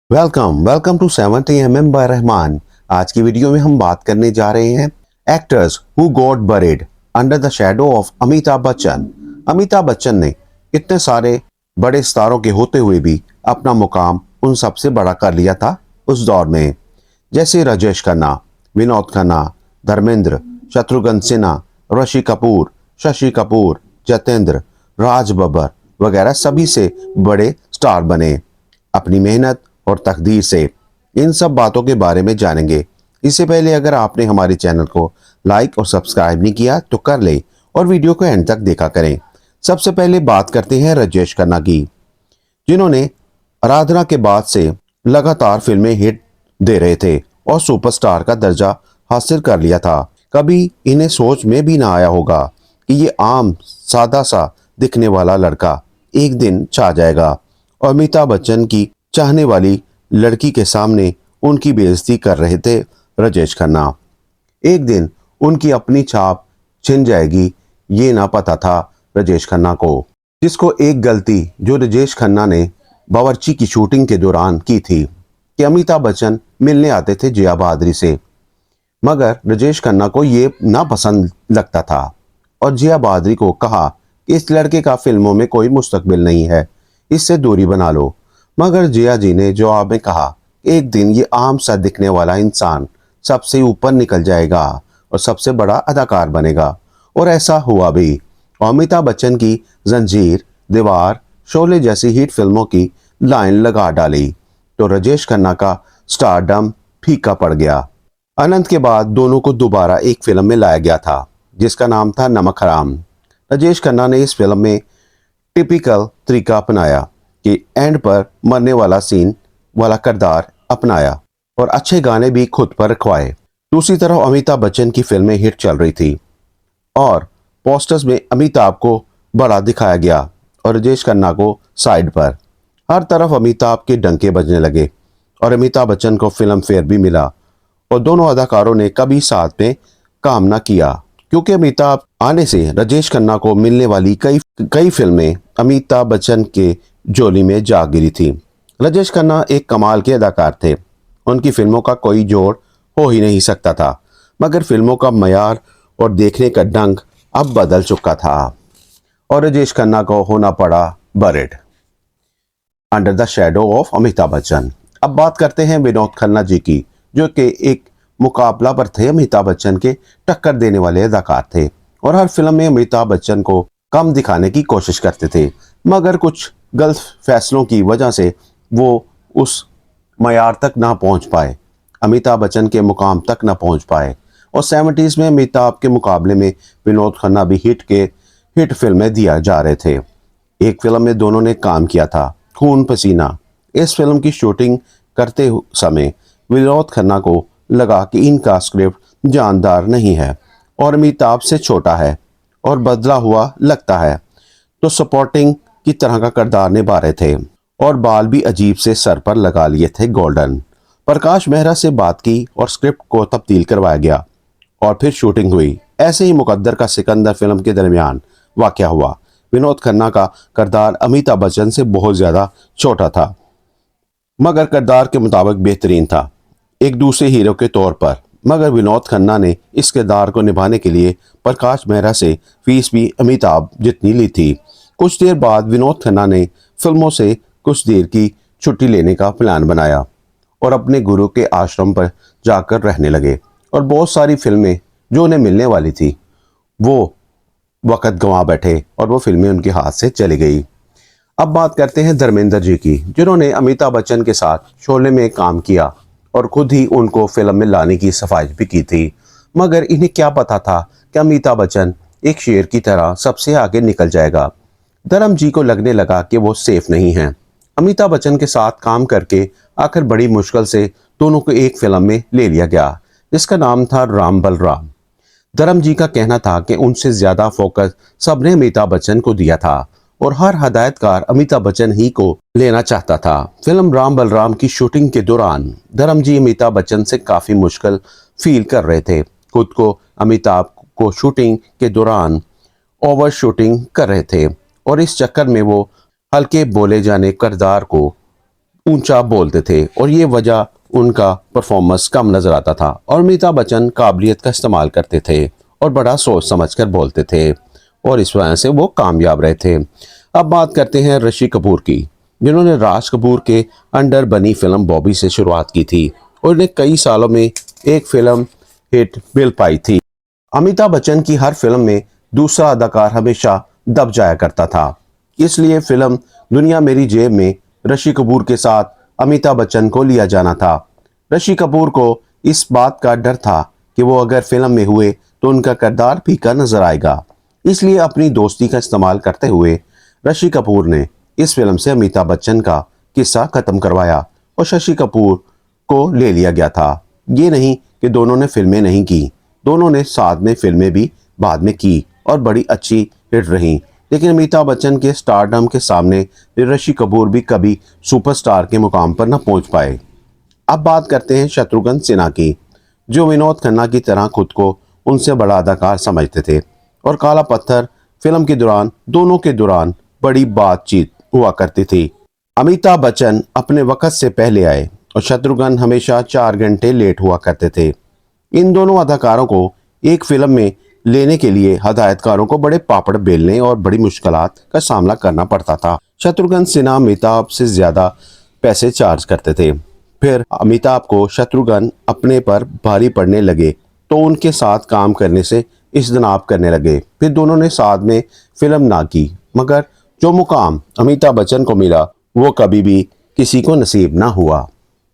Welcome welcome to 70 by Rahman. आज की video में हम बात करने जा रहे हैं actors who got buried under the shadow of Amitabh Bachchan. Amitabh Bachchan ने इतने सारे बड़े स्टारों के होते हुए भी अपना मुकाम उन सबसे बड़ा कर लिया था उस दौर में, जैसे राजेश खन्ना, विनोद खन्ना, धर्मेंद्र, शत्रुघ्न सिन्हा, ऋषि कपूर, शशि कपूर, जतेंद्र, राज बब्बर वगैरह सभी से बड़े स्टार बने अपनी मेहनत और तकदीर से। इन सब बातों के बारे में जानेंगे। इससे पहले अगर आपने हमारे चैनल को लाइक और सब्सक्राइब नहीं किया तो कर ले और वीडियो को एंड तक देखा करें। सबसे पहले बात करते हैं राजेश खन्ना की, जिन्होंने आराधना के बाद से लगातार फिल्में हिट दे रहे थे और सुपरस्टार का दर्जा हासिल कर लिया था। कभी इन्हें सोच में भी ना आया होगा कि ये आम सादा सा दिखने वाला लड़का एक दिन छा जाएगा और अमिताभ बच्चन की चाहने वाली लड़की के सामने उनकी बेइज्जती कर रहे थे राजेश खन्ना। एक दिन उनकी अपनी छाप छिन जाएगी ये ना पता था राजेश खन्ना को, जिसको एक गलती जो राजेश खन्ना ने बावर्ची की शूटिंग के दौरान की थी कि अमिताभ बच्चन मिलने आते थे जया बहादुरी से, मगर राजेश खन्ना को ये ना पसंद लगता था और जया बहादुरी को कहा कि इस लड़के का फिल्मों में कोई मुस्तकबिल नहीं है, इससे दूरी बना लो। मगर जिया जी ने जवाब में कहा, एक दिन ये आम सा दिखने वाला इंसान सबसे ऊपर निकल जाएगा और सबसे बड़ा अदाकार बनेगा। और ऐसा हुआ भी। अमिताभ बच्चन की जंजीर, दीवार, शोले जैसी हिट फिल्मों की लाइन लगा डाली तो राजेश खन्ना का स्टारडम फीका पड़ गया। अनंत के बाद दोनों को दोबारा एक फिल्म में लाया गया था जिसका नाम था नमक हराम। राजेश खन्ना ने इस फिल्म में टिपिकल तरीका अपनाया कि एंड पर मरने वाला सीन वाला किरदार अपनाया और अच्छे गाने भी खुद पर रखवाए। दूसरी तरफ अमिताभ बच्चन की फिल्में हिट चल रही थी और पोस्टर्स में अमिताभ को बड़ा दिखाया गया और राजेश खन्ना को साइड पर। हर तरफ अमिताभ के डंके बजने लगे और अमिताभ बच्चन को फिल्म फेयर भी मिला और दोनों अदाकारों ने कभी साथ में काम न किया, क्योंकि अमिताभ आने से राजेश खन्ना को मिलने वाली कई फिल्में अमिताभ बच्चन के जोली में जा गिरी थी। राजेश खन्ना एक कमाल के अदाकार थे, उनकी फिल्मों का कोई जोड़ हो ही नहीं सकता था, मगर फिल्मों का मयार और देखने का ढंग अब बदल चुका था और राजेश खन्ना को होना पड़ा buried under the shadow of Amitabh Bachchan. अब बात करते हैं विनोद खन्ना जी की, जो कि एक मुकाबला पर थे अमिताभ बच्चन के टक्कर देने वाले अदाकार थे और हर फिल्म में अमिताभ बच्चन को कम दिखाने की कोशिश करते थे, मगर कुछ गलत फैसलों की वजह से वो उस मयार तक ना पहुंच पाए, अमिताभ बच्चन के मुकाम तक ना पहुंच पाए। और 70s में अमिताभ के मुकाबले में विनोद खन्ना भी हिट फिल्में दिया जा रहे थे। एक फिल्म में दोनों ने काम किया था, खून पसीना। इस फिल्म की शूटिंग करते समय विनोद खन्ना को लगा कि इनका स्क्रिप्ट जानदार नहीं है और अमिताभ से छोटा है और बदला हुआ लगता है, तो सपोर्टिंग की तरह का किरदार निभा रहे थे और बाल भी अजीब से सर पर लगा लिए थे गोल्डन। प्रकाश मेहरा से बात की और स्क्रिप्ट को तब्दील करवाया गया और फिर शूटिंग हुई। ऐसे ही मुकद्दर का सिकंदर फिल्म के दरमियान वाकया हुआ। विनोद खन्ना का किरदार अमिताभ बच्चन से बहुत ज्यादा छोटा था, मगर किरदार के मुताबिक बेहतरीन था एक दूसरे हीरो के तौर पर। मगर विनोद खन्ना ने इस किरदार को निभाने के लिए प्रकाश मेहरा से फीस भी अमिताभ जितनी ली थी। कुछ देर बाद विनोद खन्ना ने फिल्मों से कुछ देर की छुट्टी लेने का प्लान बनाया और अपने गुरु के आश्रम पर जाकर रहने लगे और बहुत सारी फिल्में जो उन्हें मिलने वाली थी वो वक़्त गंवा बैठे और वो फिल्में उनके हाथ से चली गई। अब बात करते हैं धर्मेंद्र जी की, जिन्होंने अमिताभ बच्चन के साथ शोले में काम किया और खुद ही उनको फिल्म में लाने की सिफारिश भी की थी। मगर इन्हें क्या पता था कि अमिताभ बच्चन एक शेर की तरह सबसे आगे निकल जाएगा। धर्म जी को लगने लगा कि वो सेफ नहीं है। अमिताभ बच्चन के साथ काम करके आखिर बड़ी मुश्किल से दोनों को एक फिल्म में ले लिया गया, जिसका नाम था राम बलराम। धर्म जी का कहना था कि उनसे ज्यादा फोकस सबने अमिताभ बच्चन को दिया था और हर हदायतकार अमिताभ बच्चन ही को लेना चाहता था। फिल्म राम बलराम की शूटिंग के दौरान धर्म जी अमिताभ बच्चन से काफी मुश्किल फील कर रहे थे। खुद को अमिताभ को शूटिंग के दौरान ओवर शूटिंग कर रहे थे और इस चक्कर में वो हल्के बोले जाने किरदार को ऊंचा बोलते थे और ये वजह उनका परफॉर्मेंस कम नजर आता था। और अमिताभ बच्चन काबिलियत का इस्तेमाल करते थे और बड़ा सोच समझ कर बोलते थे और इस वजह से वो कामयाब रहे थे। अब बात करते हैं ऋषि कपूर की, जिन्होंने राज कपूर के अंडर बनी फिल्म बॉबी से शुरुआत की थी और इन्हें कई सालों में एक फिल्म हिट मिल पाई थी। अमिताभ बच्चन की हर फिल्म में दूसरा अदाकार हमेशा दब जाया करता था, इसलिए फिल्म दुनिया मेरी जेब में ऋषि कपूर के साथ अमिताभ बच्चन को लिया जाना था। ऋषि कपूर को इस बात का डर था कि वो अगर फिल्म में हुए तो उनका किरदार फीका नजर आएगा, इसलिए अपनी दोस्ती का इस्तेमाल करते हुए ऋषि कपूर ने इस फिल्म से अमिताभ बच्चन का किस्सा खत्म करवाया और शशि कपूर को ले लिया गया था। ये नहीं कि दोनों ने फिल्में नहीं की, दोनों ने साथ में फिल्में भी बाद में की और बड़ी अच्छी हिट रही, लेकिन अमिताभ बच्चन के स्टारडम के सामने ऋषि कपूर भी कभी सुपरस्टार के मुकाम पर न पहुंच पाए। अब बात करते हैं शत्रुघ्न सिन्हा की, जो विनोद खन्ना की तरह खुद को उनसे बड़ा अदाकार समझते थे और काला पत्थर फिल्म के दौरान दोनों के दौरान बड़ी बातचीत हुआ करती थी। अमिताभ बच्चन अपने वक्त से पहले आए और शत्रुघ्न हमेशा 4 घंटे लेट हुआ करते थे। इन दोनों अदाकारों को एक फिल्म में लेने के लिए हदायतकारों को बड़े पापड़ बेलने और बड़ी मुश्किलात का सामना करना पड़ता था। शत्रुघ्न सिन्हा अमिताभ से ज्यादा पैसे चार्ज करते थे। फिर अमिताभ को शत्रुघ्न अपने पर भारी पड़ने लगे तो उनके साथ काम करने से इज्तनाब करने लगे। फिर दोनों ने साथ में फिल्म ना की, मगर जो मुकाम अमिताभ बच्चन को मिला वो कभी भी किसी को नसीब ना हुआ।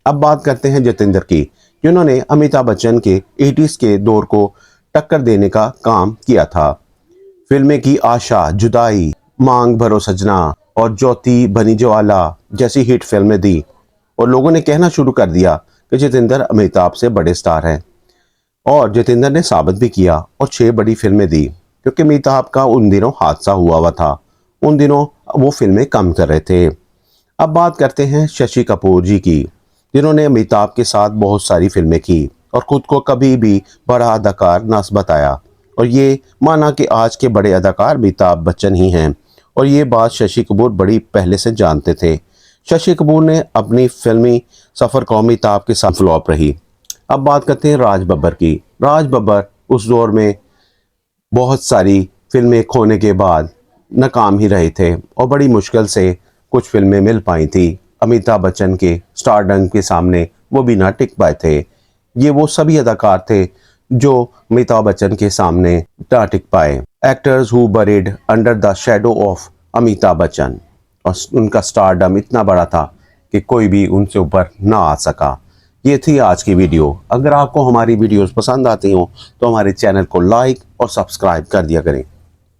अब बात करते हैं जितेंद्र की, जिन्होंने अमिताभ बच्चन के 80s के दौर को टक्कर देने का काम किया था। फिल्में की आशा, जुदाई, मांग भरो सजना और ज्योति बनी ज्वाला जैसी हिट फिल्में दी और लोगों ने कहना शुरू कर दिया कि जितेंद्र अमिताभ से बड़े स्टार हैं। और जितेंद्र ने साबित भी किया और 6 बड़ी फिल्में दी, क्योंकि अमिताभ का उन दिनों हादसा हुआ था। उन दिनों वो फिल्में कम कर रहे थे। अब बात करते हैं शशि कपूर जी की, जिन्होंने अमिताभ के साथ बहुत सारी फिल्में की और खुद को कभी भी बड़ा अदाकार न बताया और ये माना कि आज के बड़े अदाकार अमिताभ बच्चन ही हैं और ये बात शशि कपूर बड़ी पहले से जानते थे। शशि कपूर ने अपनी फिल्मी सफ़र को अमिताभ के साथ फ्लॉप रही। अब बात करते हैं राज बब्बर की। राज बब्बर उस दौर में बहुत सारी फिल्में खोने के बाद नाकाम ही रहे थे और बड़ी मुश्किल से कुछ फिल्में मिल पाई थी। अमिताभ बच्चन के स्टारडम के सामने वो भी ना टिक पाए थे। ये वो सभी अदाकार थे जो अमिताभ बच्चन के सामने ना टिक पाए। Actors who buried under the shadow of Amitabh Bachchan, और उनका स्टारडम इतना बड़ा था कि कोई भी उनसे ऊपर ना आ सका। ये थी आज की वीडियो। अगर आपको हमारी वीडियोस पसंद आती हो तो हमारे चैनल को लाइक और सब्सक्राइब कर दिया करें।